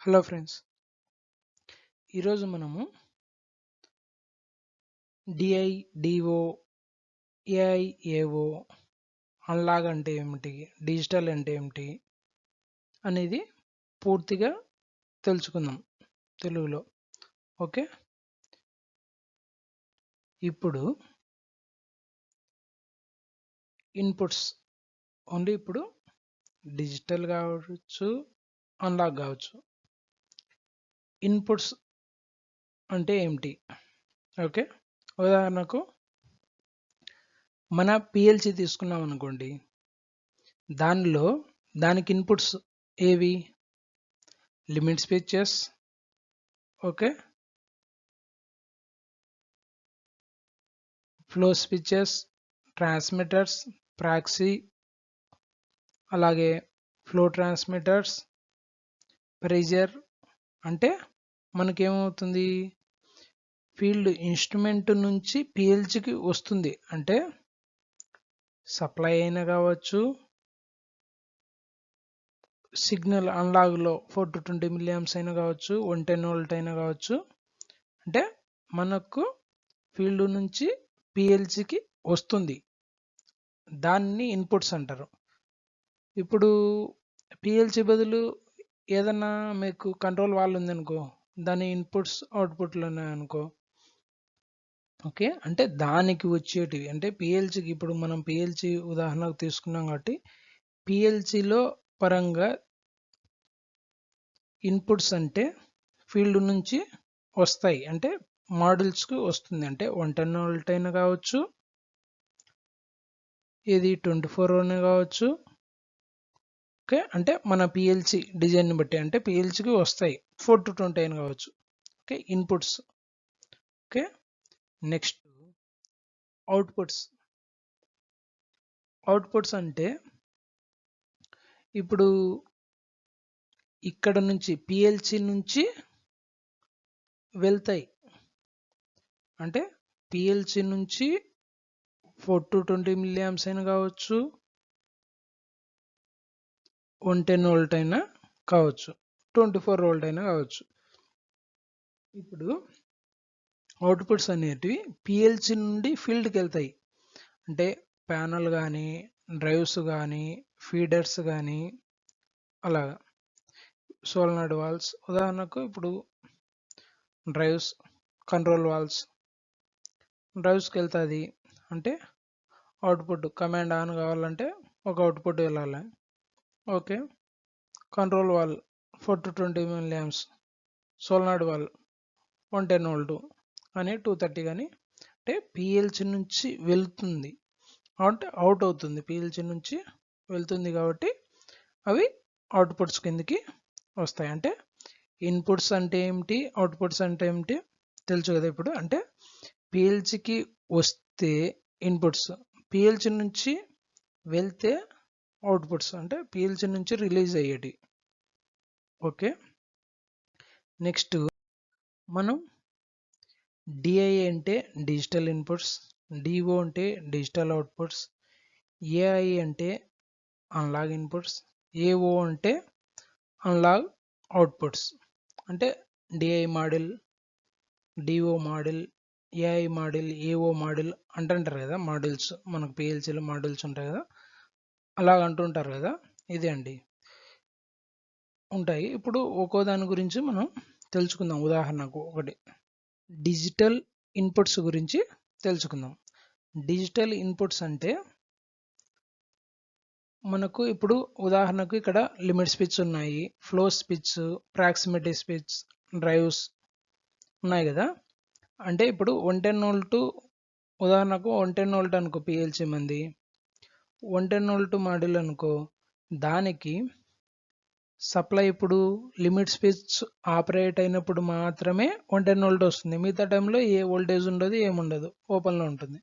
Hello friends, ఈరోజు మనము DI, DO, AI, AO, analogue అంటే ఏమిటి, డిజిటల్ అంటే ఏమిటి అనేది పూర్తిగా తెలుసుకుందాం తెలుగులో. ఓకే, ఇప్పుడు ఇన్పుట్స్ ఓన్లీ ఇప్పుడు డిజిటల్ కావచ్చు, అన్లాగ్ కావచ్చు. ఇన్పుట్స్ అంటే ఏమిటి? ఓకే, ఉదాహరణకు మన పిఎల్సి తీసుకున్నాం అనుకోండి, దానికి ఇన్పుట్స్ ఏవి? Limit switches, okay, flow switches, transmitters, proxy, అలాగే ఫ్లో ట్రాన్స్మిటర్స్, ప్రెజర్. అంటే మనకేమవుతుంది, ఫీల్డ్ ఇన్స్ట్రుమెంట్ నుంచి పిఎల్సికి వస్తుంది. అంటే సప్లై అయినా కావచ్చు, సిగ్నల్ అన్లాగ్లో 4 to 20 milliamps అయినా కావచ్చు, 110 volt అయినా కావచ్చు. అంటే మనకు ఫీల్డ్ నుంచి పిఎల్సికి వస్తుంది, దాన్ని ఇన్పుట్స్ అంటారు. ఇప్పుడు పిఎల్సి బదులు ఏదన్నా మీకు కంట్రోల్ వాల్ ఉందనుకో, దాని ఇన్పుట్స్ అవుట్పుట్లు ఉన్నాయనుకో, ఓకే, అంటే దానికి వచ్చేటివి. అంటే పిఎల్సికి ఇప్పుడు మనం పిఎల్సి ఉదాహరణకు తీసుకున్నాం కాబట్టి పిఎల్సిలో పరంగా ఇన్పుట్స్ అంటే ఫీల్డ్ నుంచి వస్తాయి, అంటే మాడ్యూల్స్కి వస్తుంది. అంటే 110 volt అయినా కావచ్చు, ఇది 24 అయినా కావచ్చు. ఓకే, అంటే మన పిఎల్సి డిజైన్ బట్టి అంటే పిఎల్సికి వస్తాయి, 4 to 20 అయినా కావచ్చు. Okay, inputs. Okay, next outputs. Outputs అంటే ఇప్పుడు ఇక్కడ నుంచి పిఎల్సి నుంచి వెళ్తాయి. అంటే పిఎల్సి నుంచి 4 to 20 milliamps అయినా కావచ్చు, 110 volt అయినా కావచ్చు, 24 volt అయినా కావచ్చు. ఇప్పుడు అవుట్పుట్స్ అనేటివి పిఎల్సి నుండి ఫీల్డ్కి వెళ్తాయి. అంటే ప్యానల్ కానీ, డ్రైవ్స్ కానీ, ఫీడర్స్ కానీ, అలాగా సోలనాయిడ్ వాల్స్. ఉదాహరణకు ఇప్పుడు డ్రైవ్స్, కంట్రోల్ వాల్స్. డ్రైవ్స్కి వెళ్తుంది అంటే అవుట్పుట్ కమాండ్ ఆన్ కావాలంటే ఒక అవుట్పుట్ వెళ్ళాలి. Okay, control wall 4 to 20 milliamps, solenoid wall 110 volt అని 230 కానీ. అంటే పిఎల్సి నుంచి వెళ్తుంది, అంటే అవుట్ అవుతుంది, పిఎల్సి నుంచి వెళ్తుంది కాబట్టి అవి అవుట్పుట్స్ కిందకి వస్తాయి. అంటే ఇన్పుట్స్ అంటే ఏమిటి, అవుట్పుట్స్ అంటే ఏమిటి తెలుసు కదా ఇప్పుడు. అంటే పిఎల్సికి వస్తే ఇన్పుట్స్, పిఎల్సి నుంచి వెళ్తే అవుట్పుట్స్, అంటే పిఎల్సి నుంచి రిలీజ్ అయ్యేటి. ఓకే, నెక్స్ట్ మనం డిఐ అంటే డిజిటల్ ఇన్పుట్స్, డిఓ అంటే డిజిటల్ అవుట్పుట్స్, ఏఐ అంటే అన్లాగ్ ఇన్పుట్స్, ఏఓ అంటే అన్లాగ్ అవుట్పుట్స్. అంటే DI model, DO model, AI model, AO model అంటుంటారు కదా. మోడల్స్ మనకు పిఎల్సీలో మోడల్స్ ఉంటాయి కదా, అలాగ అంటుంటారు కదా. ఇదే అండి ఉంటాయి. ఇప్పుడు ఒక్కో దాని గురించి మనం తెలుసుకుందాం. ఉదాహరణకు ఒకటి డిజిటల్ ఇన్పుట్స్ గురించి తెలుసుకుందాం. డిజిటల్ ఇన్పుట్స్ అంటే మనకు ఇప్పుడు ఉదాహరణకు ఇక్కడ లిమిట్ స్విచ్ ఉన్నాయి, flow switch, proximity switch, drives ఉన్నాయి కదా. అంటే ఇప్పుడు 110 volt, ఉదాహరణకు 110 volt అనుకో పిఎల్సి మంది, 110 volt మోడల్ అనుకో, దానికి సప్లై ఇప్పుడు లిమిట్ స్విచ్ ఆపరేట్ అయినప్పుడు మాత్రమే 110 volt వస్తుంది. మిగతా టైంలో ఏ వోల్టేజ్ ఉండదు, ఏముండదు, ఓపెన్లో ఉంటుంది.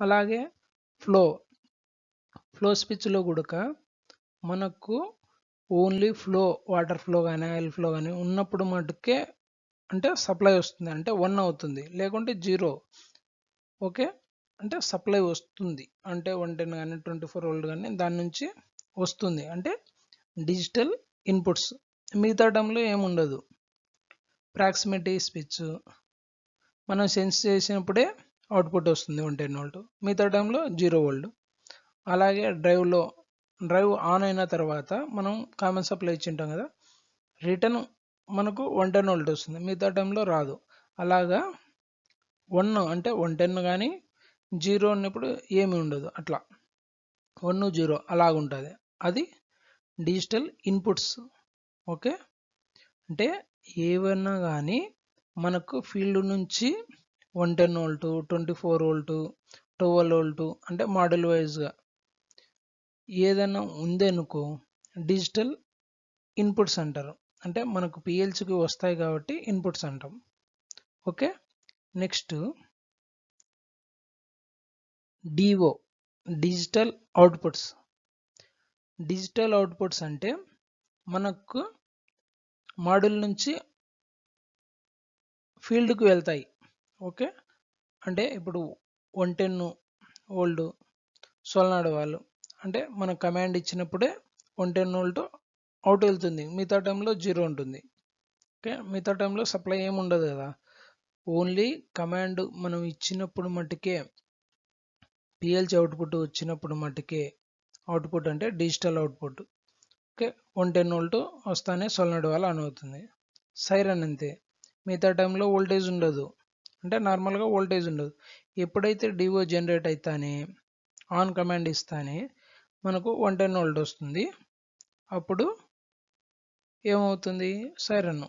అలాగే ఫ్లో స్విచ్లో కూడా మనకు ఓన్లీ ఫ్లో, వాటర్ ఫ్లో కానీ ఆయిల్ ఫ్లో కానీ ఉన్నప్పుడు మటుకే అంటే సప్లై వస్తుంది, అంటే 1 అవుతుంది, లేకుంటే 0. ఓకే, అంటే సప్లై వస్తుంది, అంటే 110 కానీ 24 volt కానీ దాని నుంచి వస్తుంది. అంటే డిజిటల్ ఇన్పుట్స్ మిగతా టైంలో ఏముండదు. ప్రాక్సిమిటీ స్విచ్ మనం సెన్స్ చేసినప్పుడే అవుట్పుట్ వస్తుంది 110 వోల్ట్, మిగతా టైంలో 0 వోల్ట్. అలాగే డ్రైవ్ ఆన్ అయిన తర్వాత మనం కామన్ సప్లై ఇచ్చి ఉంటాం కదా, రిటర్న్ మనకు 110 వోల్ట్ వస్తుంది, మిగతా టైంలో రాదు. అలాగా 1 అంటే 110 కానీ 0 ఉన్నప్పుడు ఏమి ఉండదు, అట్లా 1 0 అలాగుంటుంది. అది డిజిటల్ ఇన్పుట్స్. ఓకే, అంటే ఏవన్నా కానీ మనకు ఫీల్డ్ నుంచి 110 వోల్ట్, 24 వోల్ట్, 12 వోల్ట్ అంటే మోడల్ వైజ్గా ఏదైనా ఉందనుకో డిజిటల్ ఇన్పుట్స్ అంటారు. అంటే మనకు పిఎల్సికి వస్తాయి కాబట్టి ఇన్పుట్స్ అంటాం. Okay, next DO digital outputs. Digital outputs అంటే మనకు మాడ్యూల్ నుంచి ఫీల్డ్కి వెళ్తాయి. ఓకే, అంటే ఇప్పుడు 110 వోల్ట్ సోలనాయిడ్ వాల్వ్ అంటే మనం కమాండ్ ఇచ్చినప్పుడే 110 వోల్ట్ అవుట్ వెళ్తుంది, మిగతా టైంలో 0 ఉంటుంది. ఓకే, మిగతా టైంలో సప్లై ఏమి ఉండదు కదా, ఓన్లీ కమాండ్ మనం ఇచ్చినప్పుడు మట్టుకే పిఎల్సి అవుట్పుట్ వచ్చినప్పుడు మట్టుకే అవుట్పుట్ అంటే డిజిటల్ అవుట్పుట్. ఓకే, 110 వోల్ట్ వస్తానే సోలనాయిడ్ వాల్వ్ ఆన్ అవుతుంది. సైరన్ అంతే, మిగతా టైంలో వోల్టేజ్ ఉండదు, అంటే నార్మల్గా వోల్టేజ్ ఉండదు. ఎప్పుడైతే డిఓ జనరేట్ అవుతానే ఆన్ కమాండ్ ఇస్తానే మనకు 110 వోల్ట్ వస్తుంది. అప్పుడు ఏమవుతుంది, సైరన్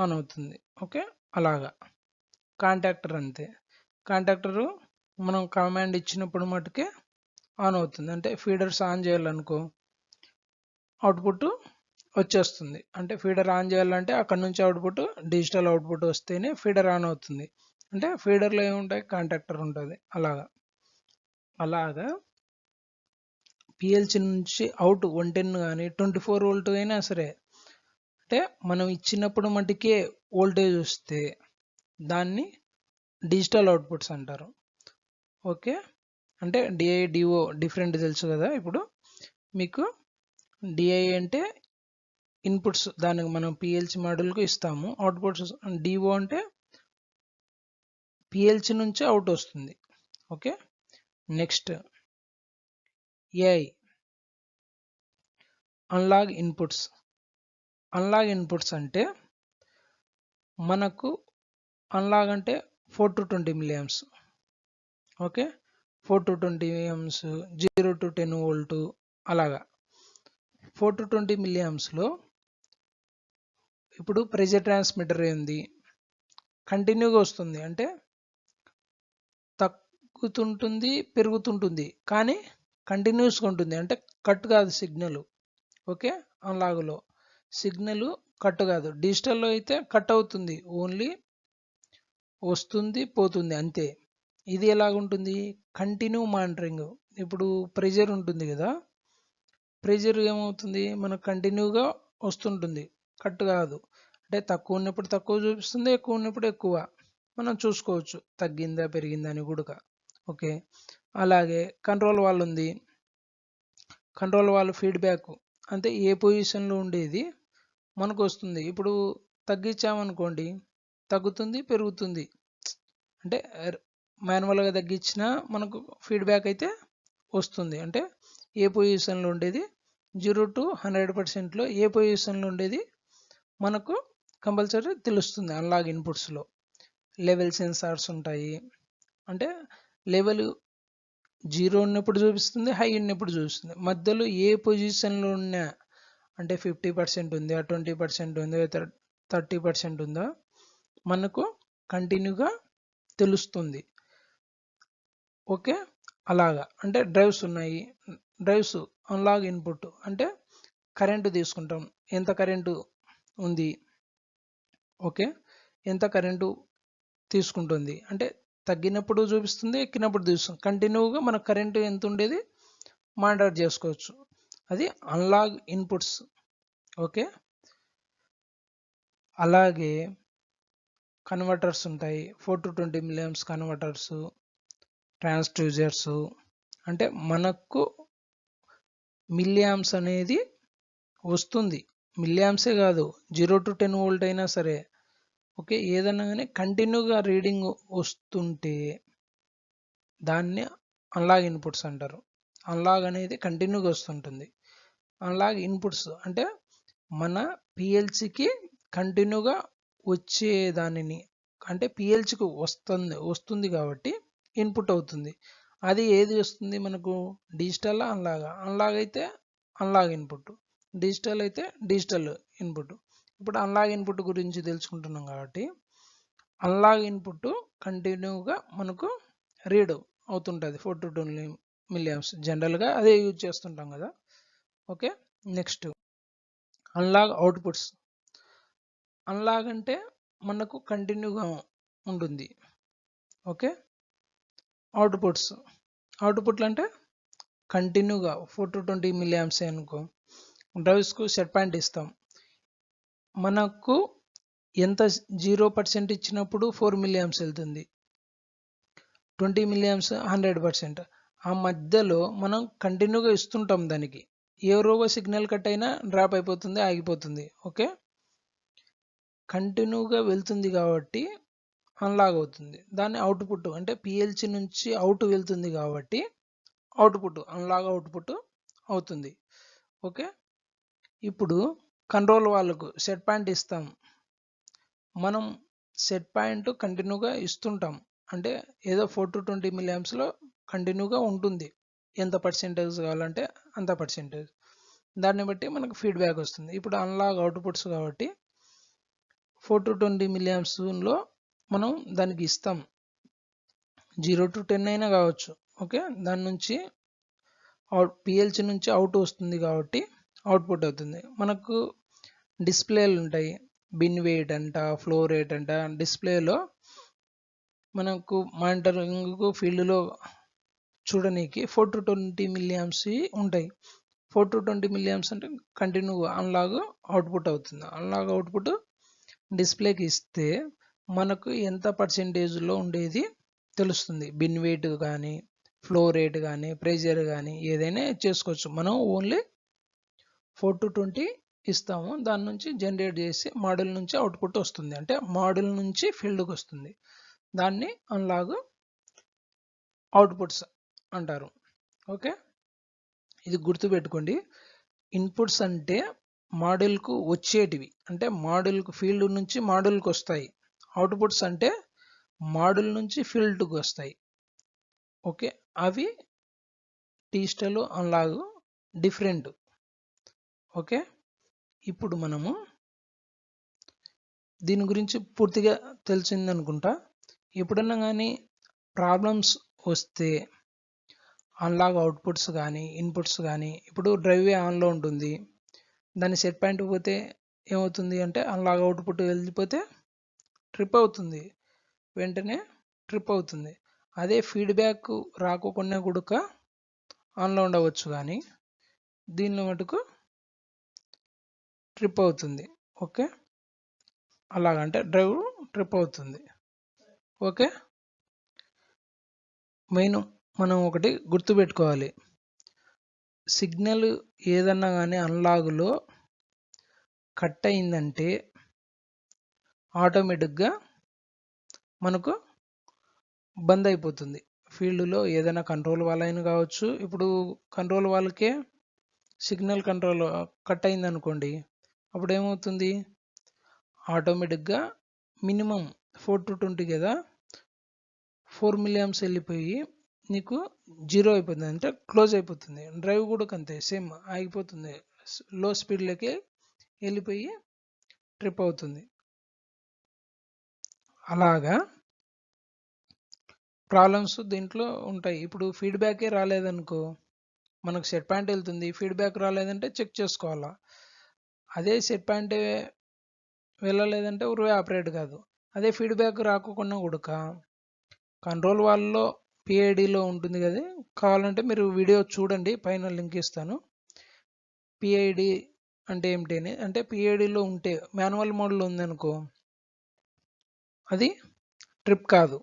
ఆన్ అవుతుంది. ఓకే, అలాగా కాంటాక్టర్ అంతే, కాంటాక్టరు మనం కమాండ్ ఇచ్చినప్పుడు మటుకే ఆన్ అవుతుంది. అంటే ఫీడర్స్ ఆన్ చేయాలనుకో అవుట్పుట్ వచ్చేస్తుంది. అంటే ఫీడర్ ఆన్ చేయాలంటే అక్కడ నుంచి అవుట్పుట్ డిజిటల్ అవుట్పుట్ వస్తేనే ఫీడర్ ఆన్ అవుతుంది. అంటే ఫీడర్లో ఏముంటాయి, కాంటాక్టర్ ఉంటుంది. అలాగా పిఎల్సి నుంచి అవుట్ 110 కానీ 24 వోల్ట్ అయినా సరే, అంటే మనం ఇచ్చినప్పుడు మటుకే వోల్టేజ్ వస్తే దాన్ని డిజిటల్ అవుట్పుట్స్ అంటారు. ఓకే, అంటే డిఐ డిఓ డిఫరెంట్ తెలుసు కదా. ఇప్పుడు మీకు డిఐ అంటే ఇన్పుట్స్, దానికి మనం పిఎల్సి మోడల్కు ఇస్తాము. అవుట్పుట్స్ డిఓ అంటే పిఎల్సి నుంచి అవుట్ వస్తుంది. Okay, next AI analog inputs. Analog inputs అంటే మనకు అనలాగ్ అంటే 4 to 20 milliamps. ఓకే, 4 to 20 milliamps, 0 to 10 వోల్ట్ అలాగా. 4 to 20 milliampsలో ఇప్పుడు ప్రెజర్ ట్రాన్స్మిటర్ ఏంది, కంటిన్యూగా వస్తుంది, అంటే తగ్గుతుంటుంది పెరుగుతుంటుంది కానీ కంటిన్యూస్గా ఉంటుంది, అంటే కట్ కాదు సిగ్నల్. ఓకే, అనలాగ్లో సిగ్నల్ కట్ కాదు, డిజిటల్లో అయితే కట్ అవుతుంది, ఓన్లీ వస్తుంది పోతుంది అంతే. ఇది ఎలాగుంటుంది, కంటిన్యూ మానిటరింగ్. ఇప్పుడు ప్రెజర్ ఉంటుంది కదా, ప్రెజర్ ఏమవుతుంది మనకు కంటిన్యూగా వస్తుంటుంది, కట్ కాదు. అంటే తక్కువ ఉన్నప్పుడు తక్కువ చూపిస్తుంది, ఎక్కువ ఉన్నప్పుడు ఎక్కువ మనం చూసుకోవచ్చు తగ్గిందా పెరిగిందా అని కూడా. ఓకే, అలాగే కంట్రోల్ వాల్ ఉంది. కంట్రోల్ వాల్ ఫీడ్బ్యాక్ అంటే ఏ పొజిషన్లో ఉండేది మనకు వస్తుంది. ఇప్పుడు తగ్గించామనుకోండి తగ్గుతుంది పెరుగుతుంది, అంటే మాన్యువల్గా తగ్గించినా మనకు ఫీడ్బ్యాక్ అయితే వస్తుంది. అంటే ఏ పొజిషన్లో ఉండేది 0 to 100%లో ఏ పొజిషన్లో ఉండేది మనకు కంపల్సరీ తెలుస్తుంది. అనలాగ్ ఇన్పుట్స్లో లెవెల్ సెన్సార్స్ ఉంటాయి, అంటే లెవెల్ 0 ఉన్నప్పుడు చూపిస్తుంది, హై ఉన్నప్పుడు చూపిస్తుంది. మధ్యలో ఏ పొజిషన్లో ఉన్నా, అంటే 50% ఉందా, 20% ఉందా, 30% ఉందా మనకు కంటిన్యూగా తెలుస్తుంది. ఓకే, అలాగా. అంటే డ్రైవ్స్ ఉన్నాయి, డ్రైవ్స్ అనలాగ్ ఇన్పుట్ అంటే కరెంటు తీసుకుంటాం, ఎంత కరెంటు ఉంది, ఓకే, ఎంత కరెంటు తీసుకుంటుంది అంటే తగ్గినప్పుడు చూపిస్తుంది, ఎక్కినప్పుడు చూపిస్తుంది. కంటిన్యూగా మన కరెంటు ఎంత ఉండేది మానిటర్ చేసుకోవచ్చు, అది అనలాగ్ ఇన్పుట్స్. ఓకే, అలాగే కన్వర్టర్స్ ఉంటాయి, 4 to 20 milliamps కన్వర్టర్స్, ట్రాన్స్డ్యూసర్స్. అంటే మనకు మిల్లీ ఆంప్స్ అనేది వస్తుంది, మిల్లీ ఆంప్సే కాదు, 0 to 10 వోల్ట్ అయినా సరే, ఓకే, ఏదన్నా కానీ కంటిన్యూగా రీడింగ్ వస్తుంటే దాన్ని అనలాగ్ ఇన్పుట్స్ అంటారు. అనలాగ్ అనేది కంటిన్యూగా వస్తుంటుంది. అనలాగ్ ఇన్పుట్స్ అంటే మన పిఎల్సికి కంటిన్యూగా వచ్చే దానిని, అంటే పిఎల్సికి వస్తుంది కాబట్టి ఇన్పుట్ అవుతుంది. అది ఏది వస్తుంది మనకు, డిజిటల్ అనలాగ్. అనలాగ్ అయితే అనలాగ్ ఇన్పుట్, డిజిటల్ అయితే డిజిటల్ ఇన్పుట్. ఇప్పుడు అనలాగ్ ఇన్పుట్ గురించి తెలుసుకుంటున్నాం కాబట్టి అనలాగ్ ఇన్పుట్ కంటిన్యూగా మనకు రీడ్ అవుతుంటుంది 4 to 20 మిల్లీ ఆంప్స్. జనరల్గా అదే యూజ్ చేస్తుంటాం కదా. Okay, next analog outputs. Analog అంటే మనకు కంటిన్యూగా ఉంటుంది. ఓకే, అవుట్పుట్లు అంటే కంటిన్యూగా 4 to 20 మిల్లీ ఆంప్స్ అనుకో, డ్రైవ్స్కు సెట్ పాయింట్ ఇస్తాం. మనకు ఎంత 0% ఇచ్చినప్పుడు 4 మిల్లీ ఆంప్స్ వెళ్తుంది, 20 మిల్లీ ఆంప్స్ 100%. ఆ మధ్యలో మనం కంటిన్యూగా ఇస్తుంటాం దానికి. ఏ రోగో సిగ్నల్ కట్ అయినా డ్రాప్ అయిపోతుంది, ఆగిపోతుంది. ఓకే, కంటిన్యూగా వెళ్తుంది కాబట్టి అనలాగ్ అవుతుంది. దాన్ని అవుట్పుట్ అంటే పిఎల్సి నుంచి అవుట్ వెళ్తుంది కాబట్టి అవుట్పుట్, అనలాగ్ అవుట్పుట్ అవుతుంది. ఓకే, ఇప్పుడు కంట్రోల్ వాళ్ళకు సెట్ పాయింట్ ఇస్తాం. మనం సెట్ పాయింట్ కంటిన్యూగా ఇస్తుంటాం, అంటే ఏదో 4 to 20 మిల్లీ ఆంప్స్లో కంటిన్యూగా ఉంటుంది. ఎంత పర్సెంటేజ్ కావాలంటే అంత పర్సెంటేజ్, దాన్ని బట్టి మనకు ఫీడ్బ్యాక్ వస్తుంది. ఇప్పుడు అనలాగ్ అవుట్పుట్స్ కాబట్టి 4 to 20 మిల్లీ ఆంప్స్లో మనం దానికి ఇస్తాం. 0 to 10 అయినా కావచ్చు. ఓకే, దాని నుంచి పిఎల్సి నుంచి అవుట్ వస్తుంది కాబట్టి అవుట్పుట్ అవుతుంది. మనకు డిస్ప్లేలు ఉంటాయి, బిన్ వెయిట్ అంట, ఫ్లో రేట్ అంట. డిస్ప్లేలో మనకు మానిటరింగ్ ఫీల్డ్లో చూడనీకి 4 to 20 మిల్లీ ఆంప్స్ ఉంటాయి. 4 to 20 మిల్లీ ఆంప్స్ అంటే కంటిన్యూగా అనలాగ్ అవుట్పుట్ అవుతుంది. అనలాగ్ అవుట్పుట్ డిస్ప్లేకి ఇస్తే మనకు ఎంత పర్సెంటేజ్లో ఉండేది తెలుస్తుంది. బిన్ వెయిట్ కానీ, ఫ్లో రేట్ కానీ, ప్రెజర్ కానీ ఏదైనా చేసుకోవచ్చు. మనం ఓన్లీ 4 to 20 ఇస్తాము, దాని నుంచి జనరేట్ చేసి మోడల్ నుంచి అవుట్పుట్ వస్తుంది, అంటే మోడల్ నుంచి ఫీల్డ్కి వస్తుంది. దాన్ని అనలాగ్ అవుట్పుట్స్ అంటారు. ఓకే, ఇది గుర్తుపెట్టుకోండి. ఇన్పుట్స్ అంటే మోడల్కు వచ్చేటివి, అంటే మోడల్కు ఫీల్డ్ నుంచి మోడల్కి వస్తాయి. అవుట్పుట్స్ అంటే మోడల్ నుంచి ఫీల్డ్కి వస్తాయి. ఓకే, అవి డిజిటల్ అనలాగ్ డిఫరెంట్. ఓకే, ఇప్పుడు మనము దీని గురించి పూర్తిగా తెలిసిందనుకుంటా. ఎప్పుడన్నా కానీ ప్రాబ్లమ్స్ వస్తే అనలాగ్ అవుట్పుట్స్ కానీ ఇన్పుట్స్ కానీ, ఇప్పుడు డ్రైవ్ ఆన్లో ఉంటుంది, దాని సెట్ పాయింట్ పోతే ఏమవుతుంది అంటే అనలాగ్ అవుట్పుట్ వెళ్ళిపోతే ట్రిప్ అవుతుంది, వెంటనే ట్రిప్ అవుతుంది. అదే ఫీడ్బ్యాక్ రాకుండా కూడా ఆన్లో ఉండవచ్చు, కానీ దీనిలో మటుకు ట్రిప్ అవుతుంది. ఓకే, అలాగంటే డ్రైవ్ ట్రిప్ అవుతుంది. ఓకే, మెయిన్ మనం ఒకటి గుర్తుపెట్టుకోవాలి, సిగ్నల్ ఏదన్నా కానీ అనలాగులో కట్ అయిందంటే ఆటోమేటిక్గా మనకు బంద్ అయిపోతుంది. ఫీల్డ్లో ఏదైనా కంట్రోల్ వాళ్ళైనా కావచ్చు. ఇప్పుడు కంట్రోల్ వాళ్ళకే సిగ్నల్ కంట్రోల్ కట్ అయింది అనుకోండి, అప్పుడు ఏమవుతుంది, ఆటోమేటిక్గా మినిమం 4 to 20 కదా, 4 మిల్లీ ఆంప్స్ వెళ్ళిపోయి నీకు 0 అయిపోతుంది, అంటే క్లోజ్ అయిపోతుంది. డ్రైవ్ కూడా అంతే, సేమ్ ఆగిపోతుంది, లో స్పీడ్లోకి వెళ్ళిపోయి ట్రిప్ అవుతుంది. అలాగా ప్రాబ్లమ్స్ దీంట్లో ఉంటాయి. ఇప్పుడు ఫీడ్బ్యాకే రాలేదనుకో, మనకు సెట్ పాయింట్ వెళ్తుంది, ఫీడ్బ్యాక్ రాలేదంటే చెక్ చేసుకోవాలా. అదే సెట్ పాయింట్ వెళ్ళలేదంటే ఉరువే ఆపరేట్ కాదు. అదే ఫీడ్బ్యాక్ రాకుండా కూడా కంట్రోల్ వాళ్ళలో పిఐడిలో ఉంటుంది కదా, కావాలంటే మీరు వీడియో చూడండి, పైన లింక్ ఇస్తాను. పిఐడి అంటే ఏమిటి అని, అంటే పిఐడిలో ఉంటే మాన్యువల్ మోడ్లో ఉందనుకో అది ట్రిప్ కాదు,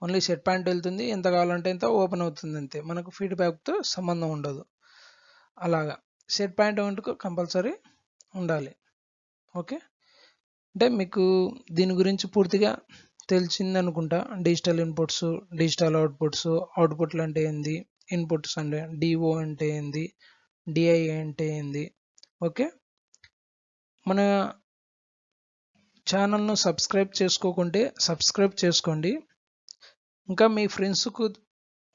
ఓన్లీ సెట్ పాయింట్ వెళ్తుంది, ఎంత కావాలంటే ఎంత ఓపెన్ అవుతుంది అంతే, మనకు ఫీడ్బ్యాక్తో సంబంధం ఉండదు. అలాగా సెట్ పాయింట్ మటుకు కంపల్సరీ ఉండాలి. ఓకే, అంటే మీకు దీని గురించి పూర్తిగా తెలిసింది అనుకుంటా. డిజిటల్ ఇన్పుట్స్, డిజిటల్ అవుట్పుట్స్, అవుట్పుట్లు అంటే ఏంది, ఇన్పుట్స్ అంటే డిఓ అంటే ఏంది, డిఐ అంటే ఏంది. ఓకే, మన ఛానల్ను సబ్స్క్రైబ్ చేసుకోకుంటే సబ్స్క్రైబ్ చేసుకోండి. ఇంకా మీ ఫ్రెండ్స్కు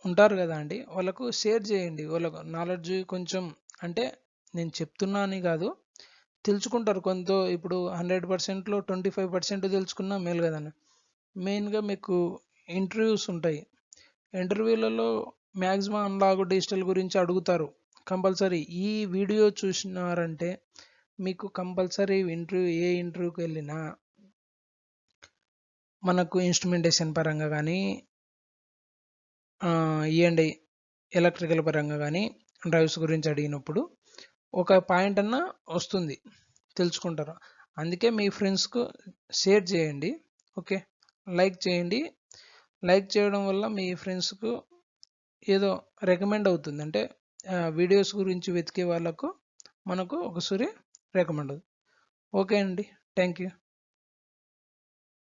ఉంటారు కదా అండి, వాళ్ళకు షేర్ చేయండి. వాళ్ళకు నాలెడ్జ్ కొంచెం, అంటే నేను చెప్తున్నా అని కాదు, తెలుసుకుంటారు కొంత. ఇప్పుడు 100%లో 25% తెలుసుకున్నా మేలు కదండి. మెయిన్గా మీకు ఇంటర్వ్యూస్ ఉంటాయి. ఇంటర్వ్యూలలో మ్యాక్సిమం అన్లాగ్ డిజిటల్ గురించి అడుగుతారు కంపల్సరీ. ఈ వీడియో చూసినారంటే మీకు కంపల్సరీ ఏ ఇంటర్వ్యూకి వెళ్ళినా మనకు ఇన్స్ట్రుమెంటేషన్ పరంగా కానీ ఇవ్వండి, ఎలక్ట్రికల్ పరంగా కానీ డ్రైవ్స్ గురించి అడిగినప్పుడు ఒక పాయింట్ అన్నా వస్తుంది, తెలుసుకుంటారు. అందుకే మీ ఫ్రెండ్స్కు షేర్ చేయండి. ఓకే, లైక్ చేయండి. లైక్ చేయడం వల్ల మీ ఫ్రెండ్స్కు ఏదో రికమెండ్ అవుతుంది, అంటే వీడియోస్ గురించి వెతికే వాళ్ళకు మనకు ఒకసారి రికమెండ్ అవుతుంది. ఓకే అండి, థ్యాంక్ యూ.